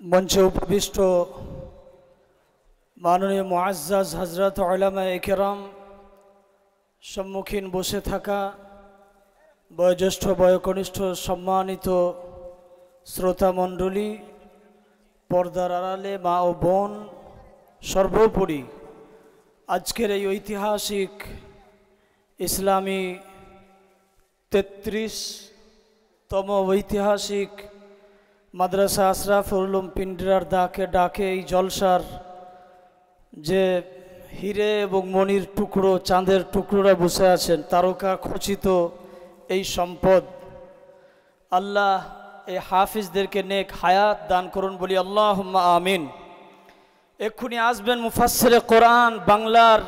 मंचे उपविष्ट माननीय मुआज्जाज हजरत उलामाए केराम सम्मुखीन बसे थाका बयोज्येष्ठ बयोकनिष्ठ सम्मानित श्रोता मंडली पर्दार आड़ाले मा ओ बोन सर्वोपरि आजकेर এই ঐতিহাসিক इस्लामी 33तम ঐতিহাসিক মাদ্রাসা আশরাফুল উলুম পিন্ডার ডাকে এই জলসার যে হিরে এবং মণির টুকরো চাঁদের টুকরোরা বসে আছেন তারকা খচিত এই সম্পদ আল্লাহ এই হাফিজদেরকে নেক হায়াত দান করুন বলি আল্লাহুম্মা আমিন। এক্ষুনি আসবেন মুফাসসিরে কোরআন বাংলার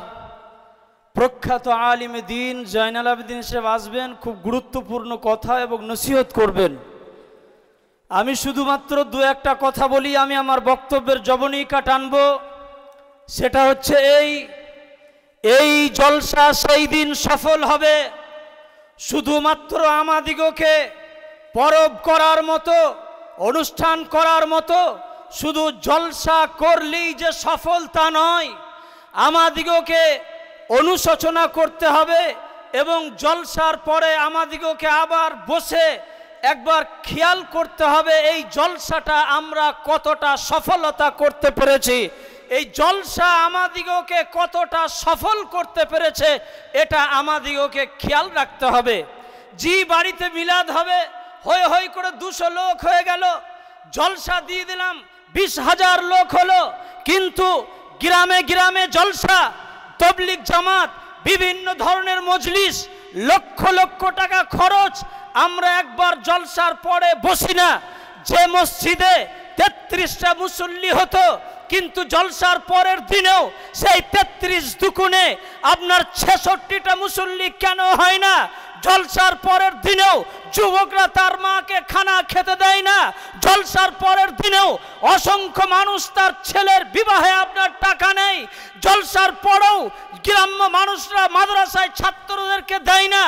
প্রখ্যাত আলিমে দ্বীন জয়নাল আবেদিন সাহেব আসবেন, খুব গুরুত্বপূর্ণ কথা এবং নসিহত করবেন। আমি শুধুমাত্র দু একটা কথা বলি, আমি আমার বক্তব্যের জবনিকা টানব। সেটা হচ্ছে এই জলসা সেই দিন সফল হবে শুধুমাত্র আমাদিগকে পরব করার মতো অনুষ্ঠান করার মতো শুধু জলসা করলেই যে সফল তা নয়, আমাদিগকে অনুশোচনা করতে হবে এবং জলসার পরে আমাদিগকে আবার বসে একবার খেয়াল করতে হবে এই জলসাটা আমরা কতটা সফলতা করতে পেরেছি, এই জলসা আমাদিগকে কতটা সফল করতে পেরেছে এটা আমাদিগকে খেয়াল রাখতে হবে। জি বাড়িতে মিলাদ হবে, হই হই করে 200 লোক হয়ে গেল, জলসা দিয়ে দিলাম 20,000 লোক হলো, কিন্তু গ্রামে গ্রামে জলসা, তবলিগ জামাত, বিভিন্ন ধরনের মজলিস, লক্ষ লক্ষ টাকা খরচ, আমরা একবার জলসার পরে বসি না। যে মসজিদে 33টা মুসল্লি হতো কিন্তু জলসার পরের দিনেও সেই 33 দুগুণে আপনার 66টা মুসল্লি কেন হয় না? জলসার পরের দিনেও যুবকরা তার মাকে খানা খেতে দেয় না, জলসার পরের দিনেও অসংখ্য মানুষ তার ছেলের বিবাহে আপনার টাকা নেই, জলসার পরেও গ্রাম্য মানুষরা মাদ্রাসায় ছাত্রদেরকে দেয় না,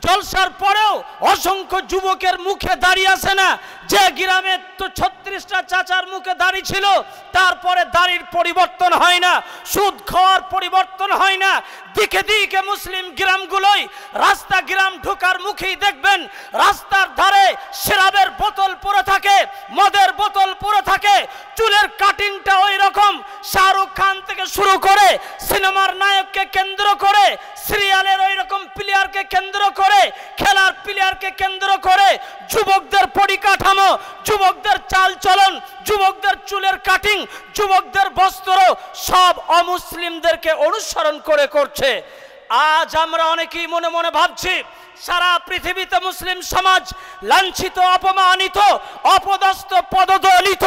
জলসার পরেও অসংখ্য যুবকের মুখে দাঁড়িয়ে আসে না। যে গ্রামে তো 36টা চাচার মুখে দাড়ি ছিল তারপরে দাড়ির পরিবর্তন হয় না, সুদ খাওয়ার পরিবর্তন হয় না। দিকে দিকে মুসলিম গ্রামগুলোই রাস্তা গ্রাম ঢোকার মুখেই দেখবেন রাস্তার ধারে শরাবের বোতল পড়ে থাকে, মদের বোতল পড়ে থাকে, চুলের কাটিংটা ওই রকম, শাহরুখ খান থেকে শুরু করে সিনেমার নায়ককে কেন্দ্র করে, সিরিয়ালের ওই রকম প্লেয়ারকে কেন্দ্র করে, খেলার প্লেয়ারকে কেন্দ্র করে যুবকদের পরিকাঠামো, যুবকদের চাল চলন, যুবকদের চুলের কাটিং, যুবকদের বস্ত্র সব অমুসলিমদেরকে অনুসরণ করে করছে। আজ আমরা অনেকেই মনে মনে ভাবছি সারা পৃথিবীতে মুসলিম সমাজ লাঞ্ছিত, অপমানিত, অপদস্থ, পদদলিত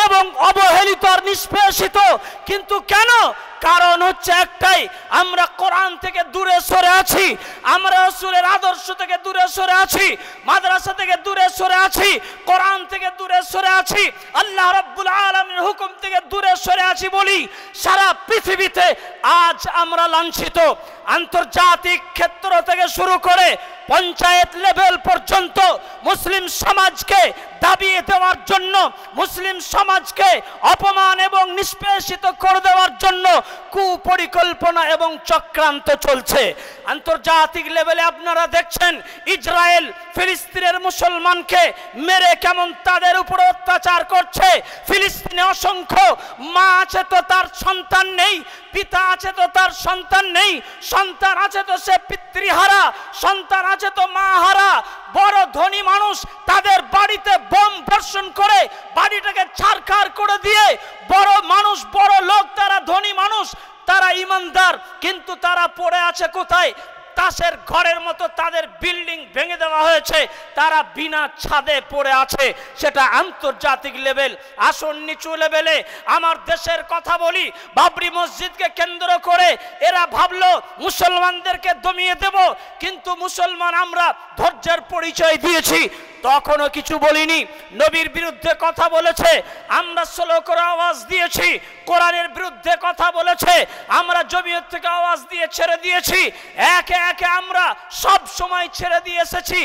এবং অবহেলিত আর নিষ্পেষিত। কিন্তু কেন? কারণ হচ্ছে একটাই, আমরা কোরআন থেকে দূরে সরে আছি, আমরা রাসূলের আদর্শ থেকে দূরে সরে আছি, মাদ্রাসা থেকে দূরে সরে আছি, কোরআন থেকে দূরে সরে আছি, আল্লাহ রাব্বুল আলামিনের হুকুম থেকে দূরে সরে আছি বলি সারা পৃথিবীতে আজ আমরা লাঞ্ছিত। আন্তর্জাতিক ক্ষেত্র থেকে শুরু করে পঞ্চায়েত লেভেল পর্যন্ত মুসলিম সমাজকে দাবিয়ে দেওয়ার জন্য, মুসলিম সমাজকে অপমান এবং নিষ্পেষিত করে দেওয়ার জন্য কুপরিকল্পনা এবং চক্রান্ত চলছে। আন্তর্জাতিক লেভেলে আপনারা দেখছেন ইসরায়েল ফিলিস্তিনের মুসলমানকে মেরে কেমন তাদের উপর অত্যাচার করছে। ফিলিস্তিনে অসংখ্য মা আছে তো তার সন্তান নেই, পিতা আছে তো তার সন্তান নেই, সন্তান আছে তো সে পিতৃহারা, সন্তান আছে তো মা হারা। বড় ধনী মানুষ তাদের বাড়িতে বোম বর্ষণ করে বাড়িটাকে ছারখার করে দিয়ে, বড় মানুষ, বড় লোক, তারা ধনী মানুষ, তারা ইমানদার, কিন্তু তারা পড়ে আছে কোথায়? তাসের ঘরের মতো তাদের বিল্ডিং ভেঙে দেওয়া হয়েছে, তারা বিনা ছাদে পড়ে আছে। সেটা আন্তর্জাতিক লেভেল। আসন নিচু লেভেলে আমার দেশের কথা বলি, বাবরি মসজিদকে কেন্দ্র করে এরা ভাবলো মুসলমানদেরকে দমিয়ে দেব, কিন্তু মুসলমান আমরা ধৈর্যের পরিচয় দিয়েছি। তখনও কিছু বলিনি। নবীর বিরুদ্ধে কথা বলেছে, আমরা স্লো করে আওয়াজ দিয়েছি। কোরআনের বিরুদ্ধে কথা বলেছে, আমরা জমিয়ত থেকে আওয়াজ দিয়ে ছেড়ে দিয়েছি। একে একে আমরা সব সময় ছেড়ে দিয়ে এসেছি।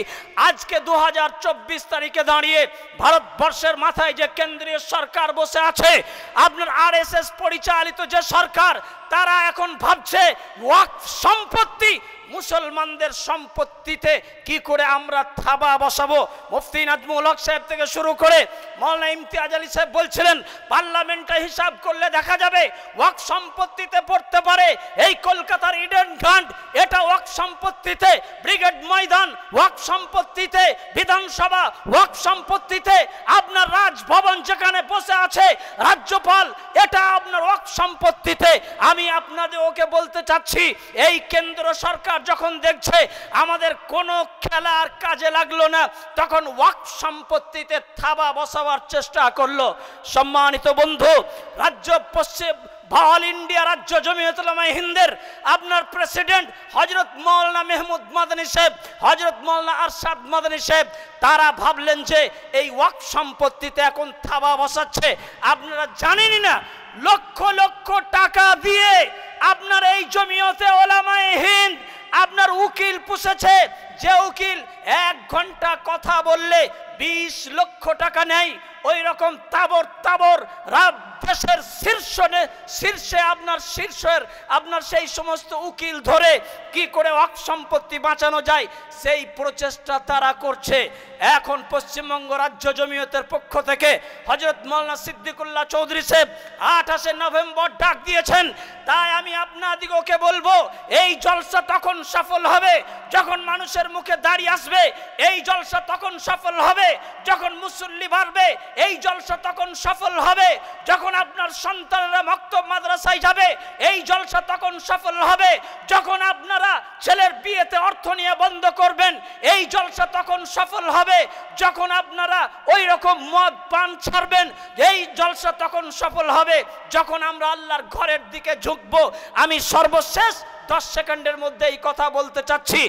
আজকে 2024 তারিখে দাঁড়িয়ে ভারতবর্ষের মাথায় যে কেন্দ্রীয় সরকার বসে আছে, আপনার আরএসএস পরিচালিত যে সরকার, তারা এখন ভাবছে ওয়াকফ সম্পত্তি মুসলমানদের সম্পত্তিতে কি করে আমরা থাবা বসাবো। মুফতি নাজমুল হক সাহেব থেকে শুরু করে মাওলানা ইমতিয়াজ আলী সাহেব বলছিলেন, পার্লামেন্টে হিসাব করলে দেখা যাবে ওয়াকফ সম্পত্তিতে পড়তে পারে এই কলকাতার ইডেন গার্ড, এটা ওয়াকফ সম্পত্তিতে, ব্রিগেড ময়দান ওয়াকফ সম্পত্তিতে, বিধানসভা ওয়াকফ সম্পত্তিতে, আপনার রাজভবন যেখানে বসে আছে রাজ্যপাল, এটা আপনার ওয়াকফ সম্পত্তিতে। আমি আপনাদের ওকে বলতে চাচ্ছি, এই কেন্দ্র সরকার যখন দেখছে আমাদের কোনো খেলা আর কাজে লাগলো না, তখন ওয়াকফ সম্পত্তিতে থাবা বসাবার চেষ্টা করলো। সম্মানিত বন্ধু, রাজ্য পশ্চিম অল ইন্ডিয়া রাজ্য জমিয়ত উলামা হিন্দের আপনার প্রেসিডেন্ট হযরত মাওলানা মেহমুদ মাদানী সাহেব, হযরত মাওলানা আরশাদ মাদানী সাহেব, তারা ভাবলেন যে এই ওয়াকফ সম্পত্তিতে এখন থাবা বসাচ্ছে। আপনারা জানেনই না, লক্ষ লক্ষ টাকা দিয়ে আপনার এই জমিয়তে উলামা হিন্দ আপনার উকিল পুষেছে, যে উকিল 1 ঘন্টা কথা বললে 20 লক্ষ টাকা নেয়। ওই রকম তাবর তাবর দেশের শীর্ষে আপনার সেই সমস্ত উকিল ধরে কি করে ওয়াকফ সম্পত্তি বাঁচানো যায় সেই প্রচেষ্টা তারা করছে। এখন পশ্চিমবঙ্গ রাজ্য জমিয়তের পক্ষ থেকে হযরত মাওলানা সিদ্দিকুল্লাহ চৌধুরী সাহেব 28 নভেম্বর ডাক দিয়েছেন। তাই আমি আপনাদিগকে বলবো, এই জলসা তখন সফল হবে যখন মানুষের মুখে দাড়ি আসবে, এই জলসা তখন সফল হবে যখন মুসল্লি বাড়বে, এই জলসা তখন সফল হবে যখন আপনার সন্তানরা মক্তব মাদ্রাসায় যাবে, এই জলসা তখন সফল হবে যখন আপনারা ছেলের বিয়েতে অর্থ নিয়ে বন্ধ করবেন, এই জলসা তখন সফল হবে যখন আপনারা ওই রকম মদ পান ছাড়বেন, এই জলসা তখন সফল হবে যখন আমরা আল্লাহর ঘরের দিকে ঝুঁকবো। আমি সর্বশেষ 10 সেকেন্ডের মধ্যে এই কথা বলতে চাচ্ছি।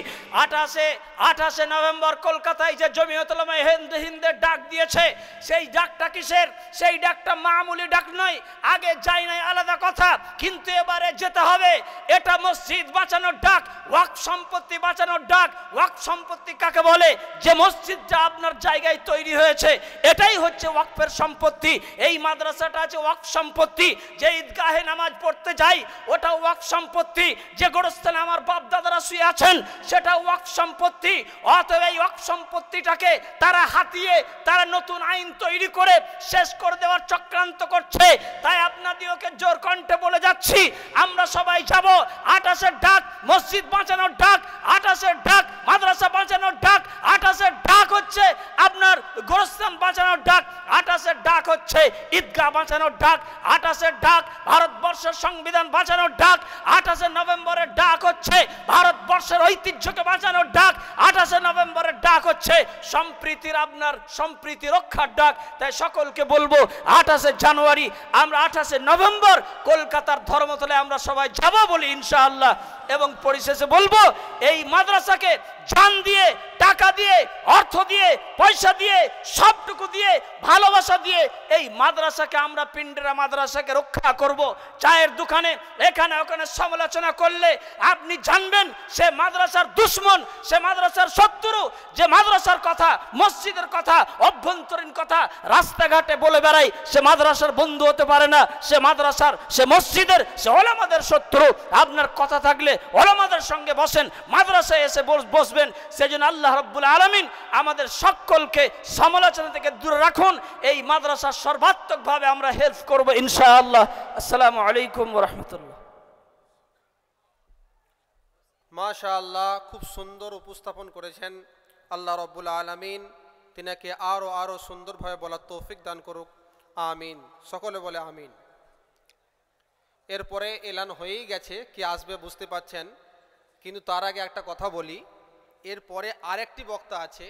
28 নভেম্বর কলকাতায় যে জমিয়ত উলামা হিন্দের ডাক দিয়েছে, সেই ডাকটা কিসের? সেই ডাকটা মামুলি ডাক নয়, আগে যাই নাই আলাদা কথা, কিন্তু এবারে যেতে হবে। এটা মসজিদ বাঁচানোর ডাক, ওয়াকফ সম্পত্তি বাঁচানোর ডাক। ওয়াকফ সম্পত্তি কাকে বলে? যে মসজিদটা আপনার জায়গায় তৈরি হয়েছে, এটাই হচ্ছে ওয়াকফের সম্পত্তি। এই মাদ্রাসাটা আছে ওয়াকফ সম্পত্তি। যে ঈদগাহে নামাজ পড়তে যাই, ওটা ওয়াকফ সম্পত্তি। যে গোরস্থানে আমার বাপ দাদারা শুয়ে আছেন, সেটা ওয়াকফ সম্পত্তি। অতএব এই ওয়াকফ সম্পত্তিটাকে তারা হাতিয়ে তারা নতুন আইন তৈরি করে শেষ করে দেওয়ার চক্রান্ত করছে। তাই আপনাদেরকে জোর কণ্ঠে বলে যাচ্ছি, আমরা সবাই যাব। 28 ডাক মসজিদ বাঁচানোর ডাক, 28 ডাক মাদ্রাসা বাঁচানোর ডাক, 28 ডাক হচ্ছে আপনার গোরস্থান বাঁচানোর ডাক, 28 ডাক হচ্ছে ঈদগাহ বাঁচানোর ডাক, 28 ডাক ভারতবর্ষের সংবিধান বাঁচানোর ডাক, 28 নভেম্বরের ডাক হচ্ছে ভারতবর্ষের ঐতিহ্যকে বাঁচানোর ডাক, 28 নভেম্বরের ডাক হচ্ছে সম্প্রীতির আপনার সম্প্রীতি রক্ষার ডাক। তাই সকলকে বলবো 28 জানুয়ারি আমরা 28 নভেম্বর কলকাতার ধর্মতলায় আমরা সবাই যাব বলি ইনশাআল্লাহ। এবং পরিশেষে বলবো, এই মাদ্রাসাকে জান দিয়ে, টাকা দিয়ে, অর্থ দিয়ে, পয়সা দিয়ে, সবটুকু দিয়ে, ভালোবাসা দিয়ে এই মাদ্রাসাকে আমরা পিন্ডেরা মাদ্রাসাকে রক্ষা করব। চায়ের দোকানে এখানে ওখানে সমালোচনা করলে আপনি জানবেন সে মাদ্রাসার দুশ্মন, সে মাদ্রাসার শত্রু। যে মাদ্রাসার কথা, মসজিদের কথা, অভ্যন্তরীণ কথা রাস্তাঘাটে বলে বেড়ায়, সে মাদ্রাসার বন্ধু হতে পারে না। সে মাদ্রাসার, সে মসজিদের, সে ওলামাদের শত্রু। আপনার কথা থাকলে ওলামাদের সঙ্গে বসেন, মাদ্রাসায় এসে বসবেন। সেজন্য আল্লাহ রাব্বুল আলামিন আমাদের সকলকে সমালোচনা থেকে দূরে রাখুন। এই মাদ্রাসার সর্বাত্মকভাবে আমরা হেল্প করব ইনশাআল্লাহ। আসসালামু আলাইকুম ওয়া রাহমাতুল্লাহ। মাশাআল্লাহ, খুব সুন্দর উপস্থাপন করেছেন। আল্লাহ রাব্বুল আলামিন তিনাকে আরো সুন্দরভাবে বলার তৌফিক দান করুক, আমিন। সকলে বলে আমিন। এরপরে এলান হয়েই গেছে, কি আসবে বুঝতে পাচ্ছেন, কিন্তু তার আগে একটা কথা বলি। এরপরে আরেকটি বক্তা আছে,